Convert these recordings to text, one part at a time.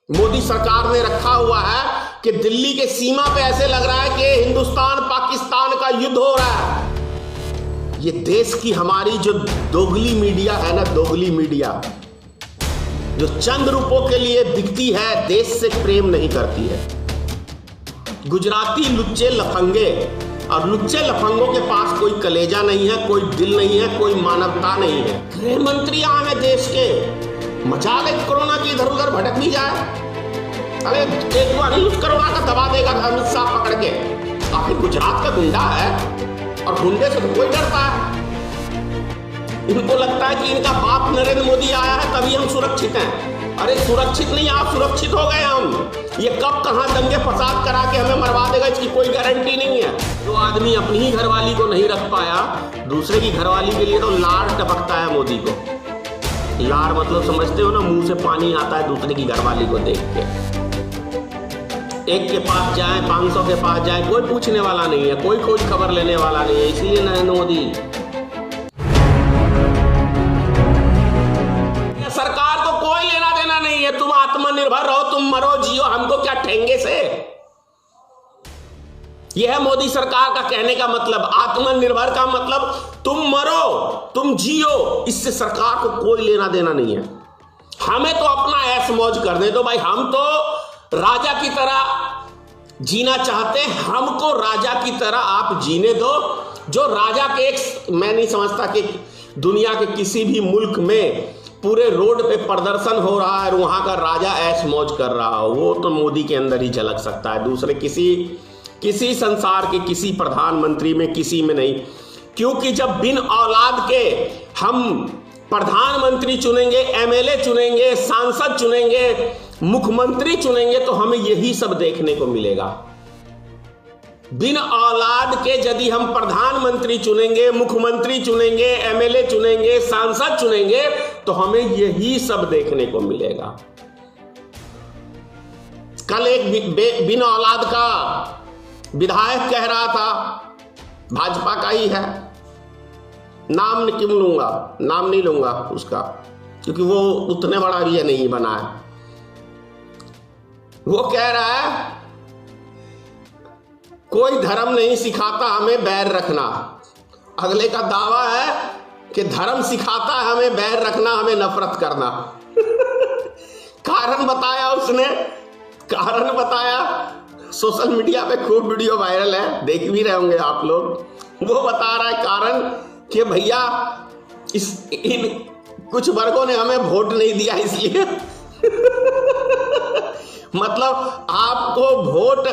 मोदी सरकार ने रखा हुआ है कि दिल्ली के सीमा पे ऐसे लग रहा है कि हिंदुस्तान पाकिस्तान का युद्ध हो रहा है। ये देश की हमारी जो दोगली मीडिया है ना, दोगली मीडिया जो चंद रुपयों के लिए बिकती है, देश से प्रेम नहीं करती है। गुजराती लुच्चे लफंगे, और लुच्चे लफंगों के पास कोई कलेजा नहीं है, कोई दिल नहीं है, कोई मानवता नहीं है। गृह मंत्री आए हैं देश के, मचा ले कोरोना की, इधर उधर भटक भी जाए, अरे एक बार ही उस कोरोना का दबा देगा अमित शाह पकड़ के। आखिर गुजरात का गुंडा है और गुंडे से तो कोई डरता है। इनको लगता है कि इनका बाप नरेंद्र मोदी आया है तभी हम सुरक्षित हैं। अरे सुरक्षित नहीं, आप सुरक्षित हो गए हम। ये कब कहां दंगे फसाद करा के हमें मरवा देगा, इसकी कोई गारंटी नहीं है। जो आदमी अपनी ही घरवाली को नहीं रख पाया, दूसरे की घरवाली के लिए तो लार टपकता है मोदी को। लार मतलब समझते हो ना, मुंह से पानी आता है दूसरे की घरवाली को देख के। एक के पास जाए, 500 के पास जाए, कोई पूछने वाला नहीं है, कोई खोज खबर लेने वाला नहीं है। इसलिए नरेंद्र मोदी सरकार को कोई लेना देना नहीं है। तुम आत्मनिर्भर रहो, तुम मरो जियो, हमको क्या ठेंगे से। यह है मोदी सरकार का कहने का मतलब। आत्मनिर्भर का मतलब तुम मरो, तुम जियो, इससे सरकार को कोई लेना देना नहीं है। हमें तो अपना ऐश मौज करने दो भाई। हम तो राजा की तरह जीना चाहते हैं, हमको राजा की तरह आप जीने दो। जो राजा के एक, मैं नहीं समझता कि दुनिया के किसी भी मुल्क में पूरे रोड पे प्रदर्शन हो रहा है और वहां का राजा ऐश मौज कर रहा हो, वो तो मोदी के अंदर ही झलक सकता है। दूसरे किसी संसार के किसी प्रधानमंत्री में, किसी में नहीं। क्योंकि जब बिन औलाद के हम प्रधानमंत्री चुनेंगे, एमएलए चुनेंगे, सांसद चुनेंगे, मुख्यमंत्री चुनेंगे, तो हमें यही सब देखने को मिलेगा। बिन औलाद के यदि हम प्रधानमंत्री चुनेंगे, मुख्यमंत्री चुनेंगे, एमएलए चुनेंगे, सांसद चुनेंगे, तो हमें यही सब देखने को मिलेगा। कल एक बिन औलाद का विधायक कह रहा था, भाजपा का ही है, नाम क्यों लूंगा, नाम नहीं लूंगा उसका, क्योंकि वो उतने बड़ा भी नहीं बना है। वो कह रहा है कोई धर्म नहीं सिखाता हमें बैर रखना। अगले का दावा है कि धर्म सिखाता है हमें बैर रखना, हमें नफरत करना। कारण बताया उसने, कारण बताया, सोशल मीडिया पे खूब वीडियो वायरल है, देख भी रहे होंगे आप लोग। वो बता रहा है कारण कि भैया इन कुछ वर्गों ने हमें वोट नहीं दिया इसलिए। मतलब आपको वोट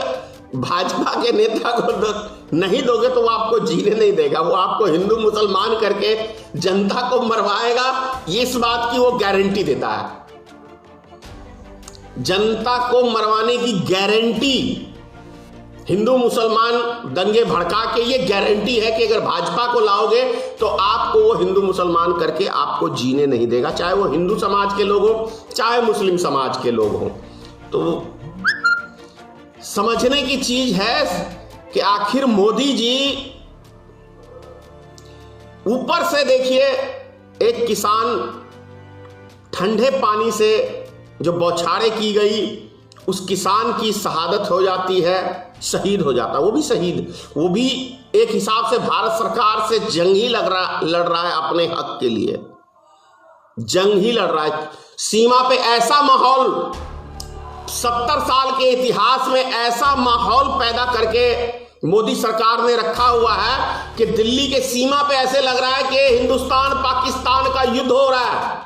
भाजपा के नेता को नहीं दोगे तो वो आपको जीने नहीं देगा, वो आपको हिंदू मुसलमान करके जनता को मरवाएगा, इस बात की वो गारंटी देता है। जनता को मरवाने की गारंटी, हिंदू मुसलमान दंगे भड़का के ये गारंटी है कि अगर भाजपा को लाओगे तो आपको वो हिंदू मुसलमान करके आपको जीने नहीं देगा, चाहे वो हिंदू समाज के लोग हो, चाहे मुस्लिम समाज के लोग हो। तो समझने की चीज है कि आखिर मोदी जी, ऊपर से देखिए एक किसान ठंडे पानी से जो बौछारें की गई, उस किसान की शहादत हो जाती है, शहीद हो जाता, वो भी शहीद, वो भी एक हिसाब से भारत सरकार से जंग ही लड़ रहा है, अपने हक के लिए जंग ही लड़ रहा है। सीमा पे ऐसा माहौल, 70 साल के इतिहास में ऐसा माहौल पैदा करके मोदी सरकार ने रखा हुआ है कि दिल्ली के सीमा पे ऐसे लग रहा है कि हिंदुस्तान पाकिस्तान का युद्ध हो रहा है।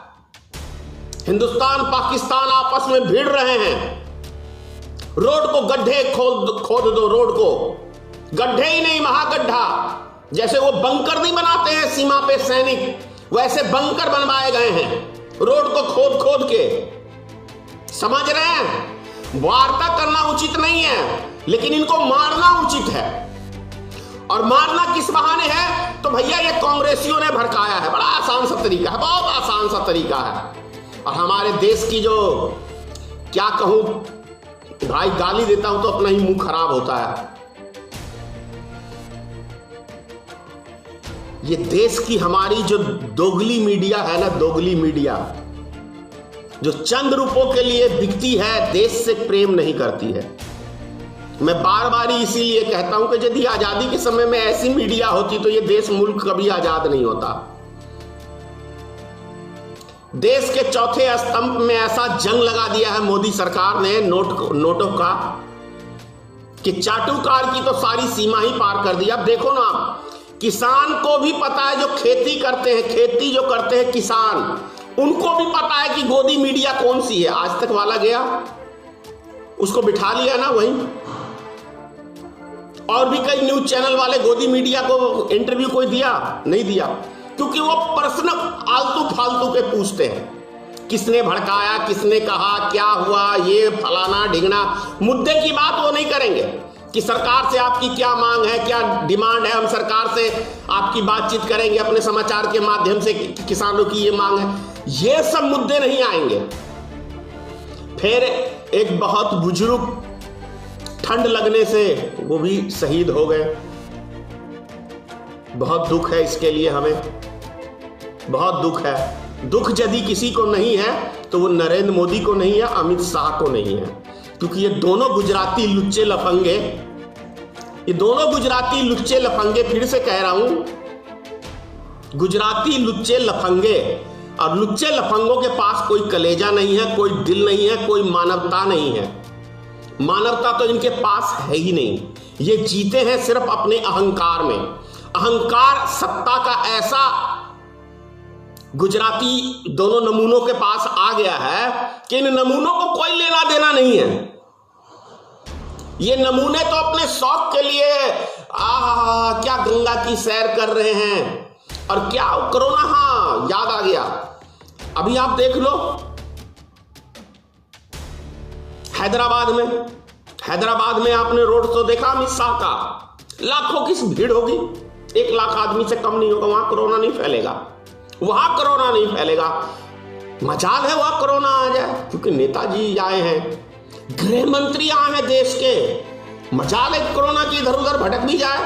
हिंदुस्तान पाकिस्तान आपस में भिड़ रहे हैं। रोड को गड्ढे खोद दो, रोड को गड्ढे ही नहीं, महागड्ढा। जैसे वो बंकर नहीं बनाते हैं सीमा पे सैनिक, वैसे बंकर बनवाए गए हैं रोड को खोद खोद के। समझ रहे हैं? वार्ता करना उचित नहीं है, लेकिन इनको मारना उचित है। और मारना किस बहाने है? तो भैया ये कांग्रेसियों ने भड़काया है। बड़ा आसान सा तरीका है, बहुत आसान सा तरीका है। और हमारे देश की जो, क्या कहूं भाई, गाली देता हूं तो अपना ही मुंह खराब होता है। ये देश की हमारी जो दोगली मीडिया है ना, दोगली मीडिया, जो चंद रुपयों के लिए बिकती है, देश से प्रेम नहीं करती है। मैं बार बार इसीलिए कहता हूं कि यदि आजादी के समय में ऐसी मीडिया होती तो ये देश मुल्क कभी आजाद नहीं होता। देश के चौथे स्तंभ में ऐसा जंग लगा दिया है मोदी सरकार ने नोटों का कि चाटुकार की तो सारी सीमा ही पार कर दी। अब देखो ना, किसान को भी पता है, जो खेती करते हैं, खेती जो करते हैं किसान, उनको भी पता है कि गोदी मीडिया कौन सी है। आज तक वाला गया, उसको बिठा लिया ना वहीं, और भी कई न्यूज चैनल वाले गोदी मीडिया को इंटरव्यू कोई दिया नहीं दिया, क्योंकि वो प्रश्न आलतू फालतू के पूछते हैं। किसने भड़काया, किसने कहा, क्या हुआ, ये फलाना ढिगना, मुद्दे की बात वो नहीं करेंगे कि सरकार से आपकी क्या मांग है, क्या डिमांड है, हम सरकार से आपकी बातचीत करेंगे अपने समाचार के माध्यम से, किसानों की ये मांग है। ये सब मुद्दे नहीं आएंगे। फिर एक बहुत बुजुर्ग ठंड लगने से वो भी शहीद हो गए। बहुत दुख है इसके लिए, हमें बहुत दुख है। दुख यदि किसी को नहीं है तो वो नरेंद्र मोदी को नहीं है, अमित शाह को नहीं है, क्योंकि ये दोनों गुजराती लुच्चे लफंगे, फिर से कह रहा हूं, गुजराती लुच्चे लफंगे, और लुच्चे लफंगों के पास कोई कलेजा नहीं है, कोई दिल नहीं है, कोई मानवता नहीं है। मानवता तो इनके पास है ही नहीं। ये जीते हैं सिर्फ अपने अहंकार में। अहंकार सत्ता का ऐसा गुजराती दोनों नमूनों के पास आ गया है कि इन नमूनों को कोई लेना देना नहीं है। ये नमूने तो अपने शौक के लिए क्या गंगा की सैर कर रहे हैं, और क्या कोरोना, हाँ याद आ गया, अभी आप देख लो हैदराबाद में आपने रोड शो देखा अमित शाह का, लाखों की भीड़ होगी, 1 लाख आदमी से कम नहीं होगा, वहां कोरोना नहीं फैलेगा, मजाल है वहां कोरोना आ जाए, क्योंकि नेताजी आए हैं, गृह मंत्री आए हैं देश के, मजाल है कोरोना की इधर उधर भटक भी जाए।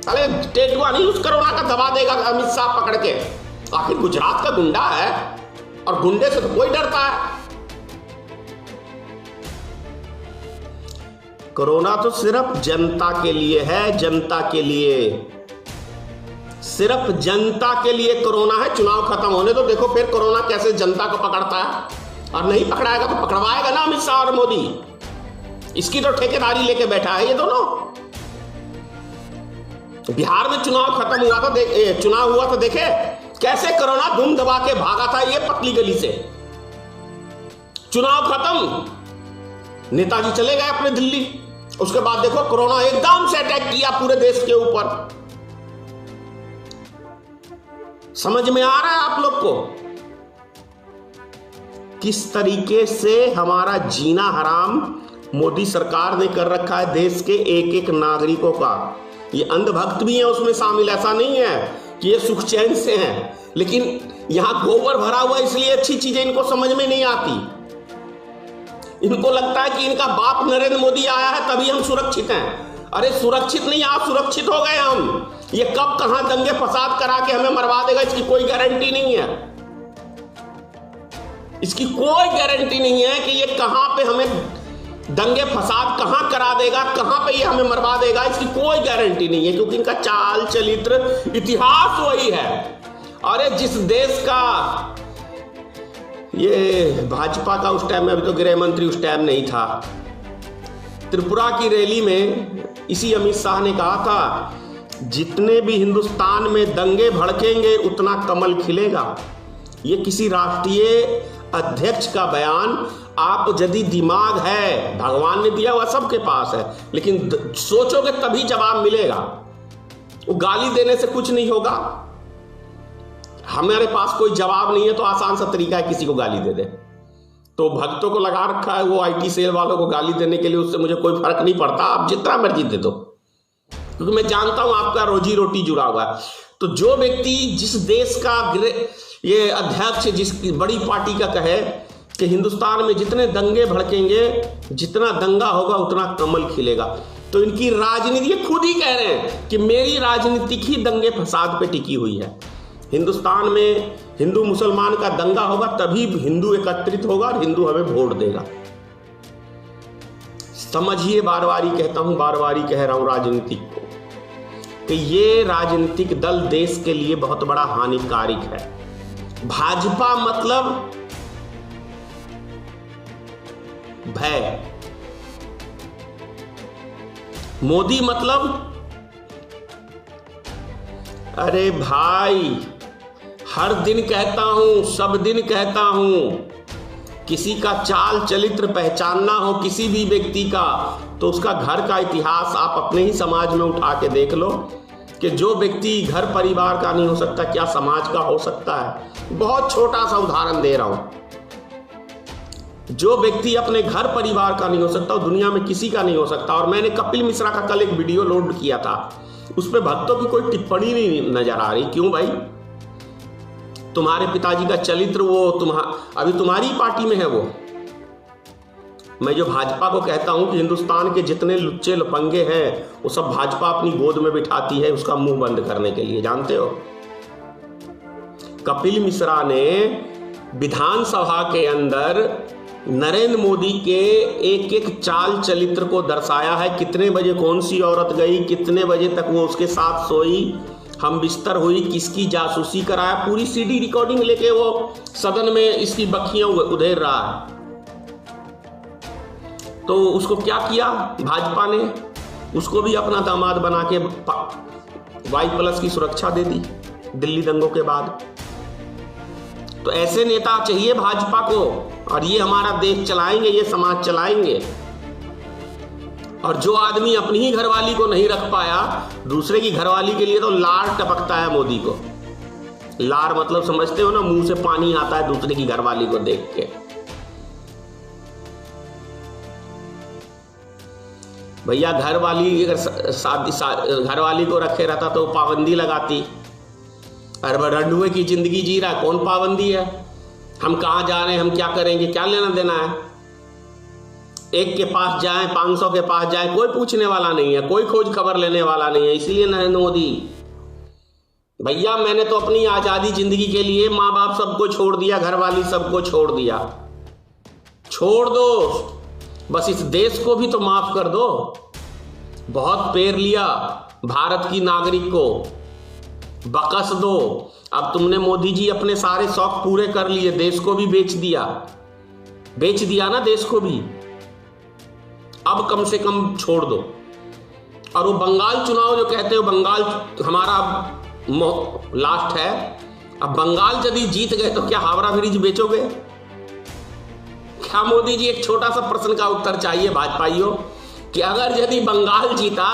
अरे टेटुआ नहीं उस कोरोना का दबा देगा अमित शाह पकड़ के। आखिर गुजरात का गुंडा है, और गुंडे से तो कोई डरता है। कोरोना तो सिर्फ जनता के लिए है, जनता के लिए, सिर्फ जनता के लिए कोरोना है। चुनाव खत्म होने तो देखो फिर कोरोना कैसे जनता को पकड़ता है, और नहीं पकड़ाएगा तो पकड़वाएगा ना अमित शाह और मोदी। इसकी तो ठेकेदारी लेके बैठा है ये दोनों। बिहार में चुनाव खत्म हुआ था, चुनाव हुआ तो देखे कैसे कोरोना धूम दबा के भागा था ये पतली गली से। चुनाव खत्म, नेताजी चले गए अपने दिल्ली, उसके बाद देखो कोरोना एकदम से अटैक किया पूरे देश के ऊपर। समझ में आ रहा है आप लोग को किस तरीके से हमारा जीना हराम मोदी सरकार ने कर रखा है देश के एक एक नागरिकों का। ये अंधभक्त भी है उसमें शामिल, ऐसा नहीं है कि ये सुख चैन से हैं, लेकिन यहां गोबर भरा हुआ इसलिए अच्छी चीजें इनको समझ में नहीं आती। इनको लगता है कि इनका बाप नरेंद्र मोदी आया है तभी हम सुरक्षित हैं। अरे सुरक्षित नहीं, आप सुरक्षित हो गए हम। ये कब कहां दंगे फसाद करा के हमें मरवा देगा इसकी कोई गारंटी नहीं है। इसकी कोई गारंटी नहीं है कि ये कहां पे हमें दंगे फसाद कहां करा देगा, कहां पे ये हमें मरवा देगा, इसकी कोई गारंटी नहीं है, क्योंकि इनका चाल चरित्र इतिहास वही है। अरे जिस देश का ये भाजपा का उस टाइम में, अभी तो गृह मंत्री उस टाइम नहीं था, त्रिपुरा की रैली में इसी अमित शाह ने कहा था जितने भी हिंदुस्तान में दंगे भड़केंगे उतना कमल खिलेगा। ये किसी राष्ट्रीय अध्यक्ष का बयान। आप यदि दिमाग है, भगवान ने दिया हुआ सबके पास है, लेकिन सोचोगे तभी जवाब मिलेगा। वो गाली देने से कुछ नहीं होगा। हमारे पास कोई जवाब नहीं है तो आसान सा तरीका है किसी को गाली दे दे। तो भक्तों को लगा रखा है वो आईटी सेल वालों को गाली देने के लिए, उससे मुझे कोई फर्क नहीं पड़ता, आप जितना मर्जी दे दो, क्योंकि मैं जानता हूं आपका रोजी रोटी जुड़ा हुआ है। तो जो व्यक्ति जिस देश का ये अध्यक्ष जिस बड़ी पार्टी का कहे कि हिंदुस्तान में जितने दंगे भड़केंगे, जितना दंगा होगा उतना कमल खिलेगा, तो इनकी राजनीति, ये खुद ही कह रहे हैं कि मेरी राजनीति ही दंगे फसाद पे टिकी हुई है। हिंदुस्तान में हिंदू मुसलमान का दंगा होगा तभी हिंदू एकत्रित होगा और हिंदू हमें वोट देगा। समझिए, बार बारी कहता हूं, बार बारी कह रहा हूं राजनीतिक को कि ये राजनीतिक दल देश के लिए बहुत बड़ा हानिकारक है। भाजपा मतलब भय, मोदी मतलब अरे भाई, हर दिन कहता हूं, सब दिन कहता हूं, किसी का चाल चरित्र पहचानना हो किसी भी व्यक्ति का तो उसका घर का इतिहास आप अपने ही समाज में उठा के देख लो कि जो व्यक्ति घर परिवार का नहीं हो सकता क्या समाज का हो सकता है। बहुत छोटा सा उदाहरण दे रहा हूं, जो व्यक्ति अपने घर परिवार का नहीं हो सकता वो दुनिया में किसी का नहीं हो सकता। और मैंने कपिल मिश्रा का कल एक वीडियो लोड किया था, उस पर भक्तों की कोई टिप्पणी नहीं नजर आ रही। क्यों भाई? तुम्हारे पिताजी का चरित्र वो अभी तुम्हारी पार्टी में है। वो मैं जो भाजपा को कहता हूं कि हिंदुस्तान के जितने लुच्चे लफंगे हैं वो सब भाजपा अपनी गोद में बिठाती है उसका मुंह बंद करने के लिए। जानते हो, कपिल मिश्रा ने विधानसभा के अंदर नरेंद्र मोदी के एक एक चाल चरित्र को दर्शाया है। कितने बजे कौन सी औरत गई, कितने बजे तक वो उसके साथ सोई, हम बिस्तर हुई, किसकी जासूसी कराया, पूरी सीडी रिकॉर्डिंग लेके वो सदन में इसकी बखियां उधेर रहा है। तो उसको क्या किया भाजपा ने? उसको भी अपना दामाद बना के Y+ की सुरक्षा दे दी दिल्ली दंगों के बाद। तो ऐसे नेता चाहिए भाजपा को, और ये हमारा देश चलाएंगे, ये समाज चलाएंगे। और जो आदमी अपनी ही घरवाली को नहीं रख पाया, दूसरे की घरवाली के लिए तो लार टपकता है मोदी को। लार मतलब समझते हो ना, मुंह से पानी आता है दूसरे की घरवाली को देख के। भैया घरवाली अगर शादी घरवाली को रखे रहता तो पाबंदी लगाती। अरे रंडुए की जिंदगी जी रहा है, कौन पाबंदी है? हम कहां जा रहे हैं, हम क्या करेंगे, क्या लेना देना है? एक के पास जाएं, 500 के पास जाएं, कोई पूछने वाला नहीं है, कोई खोज खबर लेने वाला नहीं है। इसलिए नरेंद्र मोदी भैया, मैंने तो अपनी आजादी जिंदगी के लिए माँ बाप सबको छोड़ दिया, घरवाली सबको छोड़ दिया। छोड़ दो, बस इस देश को भी तो माफ कर दो। बहुत पेर लिया भारत की नागरिक को, बकस दो। अब तुमने मोदी जी अपने सारे शौक पूरे कर लिए, देश को भी बेच दिया ना देश को भी। अब कम से कम छोड़ दो। और वो बंगाल चुनाव जो कहते हो, बंगाल हमारा लास्ट है। अब बंगाल यदि जीत गए तो क्या हावड़ा ब्रिज बेचोगे? क्या मोदी जी, एक छोटा सा प्रश्न का उत्तर चाहिए भाजपाइयों कि अगर यदि बंगाल जीता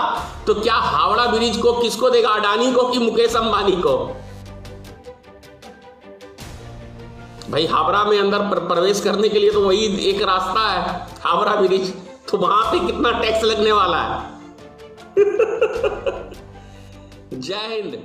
तो क्या हावड़ा ब्रिज को किसको देगा? अडानी को कि मुकेश अंबानी को? भाई हावड़ा में अंदर प्रवेश करने के लिए तो वही एक रास्ता है, हावड़ा ब्रिज। तो वहां पे कितना टैक्स लगने वाला है? जय हिंद।